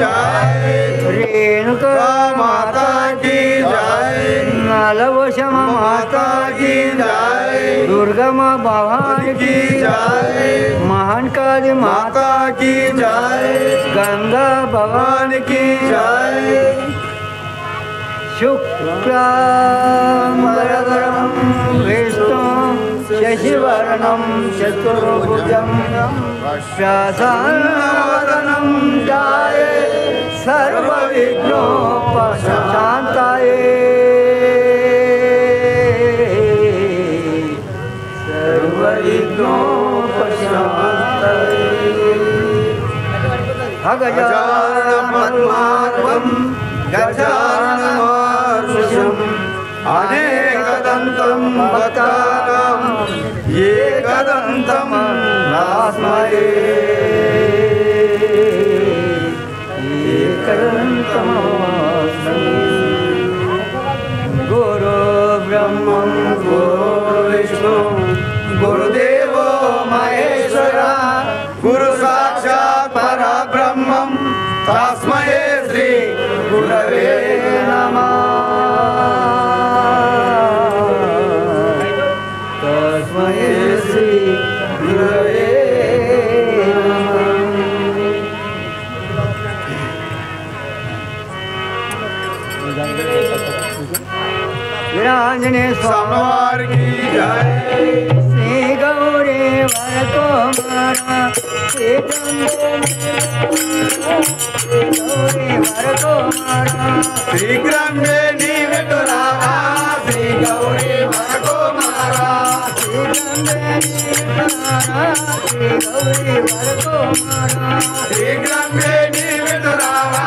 जय रेणुका माता की जय नलवशमा माता की जय दुर्गा माँ भवानी की जय महान काली माता की जय गंगा भवानी की जय शुक्लांबरधरं विष्णुं शशिवर्णं चतुर्भुजं प्रसन्नवदनं ध्याये सर्वविघ्नोपशान्तये गजाननपद्मार्कं गजाननमहर्निशम् अनेकदन्तं भक्तानां एकदन्तं नमामि गुरु ब्रह्मा गुरु विष्णु गुरुदेवो महेश्वरा गुरु साक्षात् परब्रह्मं तस्मै श्री गुरवे नमः तस्मै श्री गुरवे विराजने सोमवार की जय श्री गौरी वर को मारा श्री गौरी वर को मारा शीघ्रं नी विठुरावा श्री गौरी वर को मारा श्री गौरी वर को मारा शीघ्रं नी विठुरावा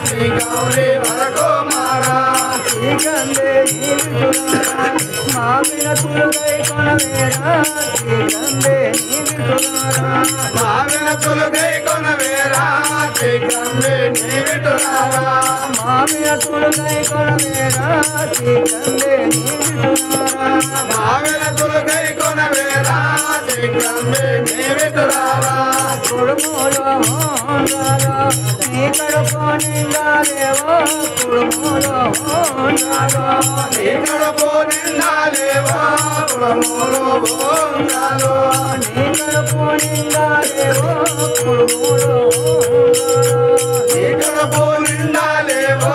श्री गौरी वर को मारा श्रीगंधे माविन तुलगै कोणवेरा श्रीगंधे माविन तुलगै कोणवेरा श्रीगंधे विठुरावा माविन तुलगै कोणवेरा श्रीगंधे माविन तुलगै कोणवेरा श्रीगंधे विठुरावा कुड़मोलो होंडालो नी कड़को निंदालेवो कुड़मोलो होंडालो नी कड़को निंदालेवो कुड़मोलो होंडालो नी कड़को निंदालेवो कुड़मोलो नी कड़को निंदालेवो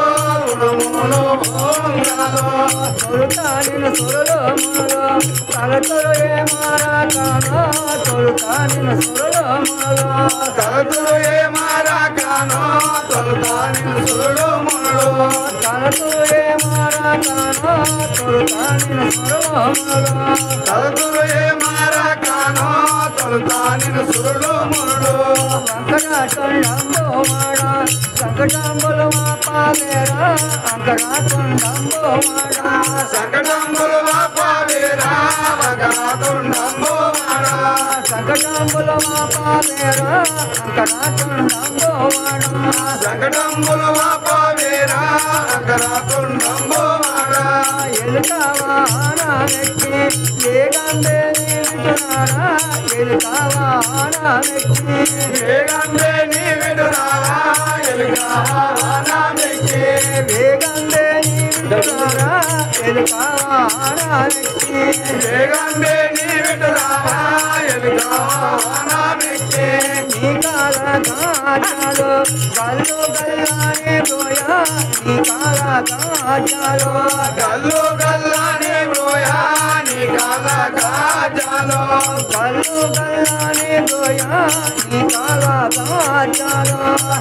कुड़मोलो होंडालो तोलतानिन सोरलो मोलो तगतोलो ये मारा कानो तोलतानिन सोरलो मोलो तगतोलो ये मारा कानो तोलतानिन सोरलो मोलो तगतोलो ये मारा कानो तोलतानिन सोरलो मोलो तगतोलो ये मारा कानो तोलतानिन सोरलो मोलो अंकनाटंडंबो माडा संकटंबलो मा पावेरा अंकनाटंडंबो माडा संकटंबलो मा पावेरा अंकनाटंडंबो माडा संकटंबलो मा पावेरा अंकनाटंडंबो माडा संकटंबलो मा पावेरा अंकनाटंडंबो माडा ఎలుకవానా వెక్కి ఏగందే విటునారా ఎలుకవానా వెక్కి ఏగందే నీ విటునారా ఎలుకవానా వెక్కి ఏగందే నీ విటునారా ఎలుకవానా వెక్కి ఏగందే నీ విటునారా ఎలుకవానా వెక్కి నీ కాల కాచాలో గల్లు గల్లానే పోయా నీ కాల కాచాలో గల్లు గల్లానే పోయా నీ కాల కాచాలో గల్లు గల్లానే పోయా నీ కాల కాచాలో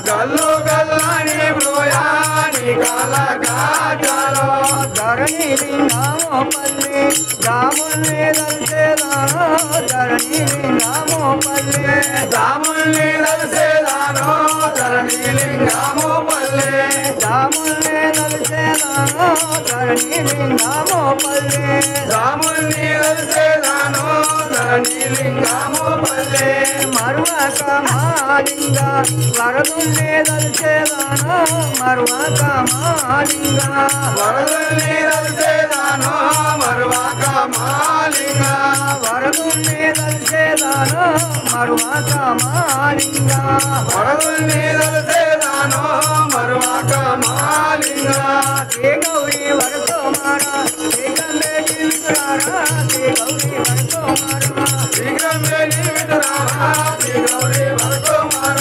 గల్లు గల్లానే పోయా నీ కాల కాచాలో ధరణి లింగామో పల్లి రాముల్ని దల్సేదానో ధరణి లింగామో పల్లి రాముల్ని దల్సేదానో ధరణి లింగామో పల్లి రాముల్ని దల్సేదానో ధరణి లింగామో పల్లి రాముల్ని దల్సేదానో ధరణి లింగామో పల్లి మరువక మాలింగ వరదుల్ని దల్సేదానో మరువక మాలింగ వరదుల్ని దల్సేదానో మరువక మాలింగ వరదుల్ని దల్సేదానో మరువక మాలింగ వరదుల్ని దల్సేదానో ಕಮಾಲಿಂಗ ಶ್ರೀ ಗೌರಿ ವರಕುಮಾರ ಶ್ರೀ ಗಂಬೇಟಿ ವಿದುರಾರ ಶ್ರೀ ಗೌರಿ ವರಕುಮಾರ ಶ್ರೀಗಂಬೆ ನೀವಿದರಾಮ ಶ್ರೀ ಗೌರಿ ವರಕುಮಾರ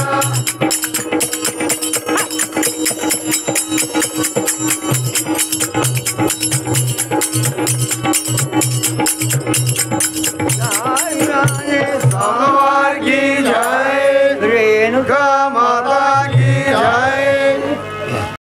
ಆ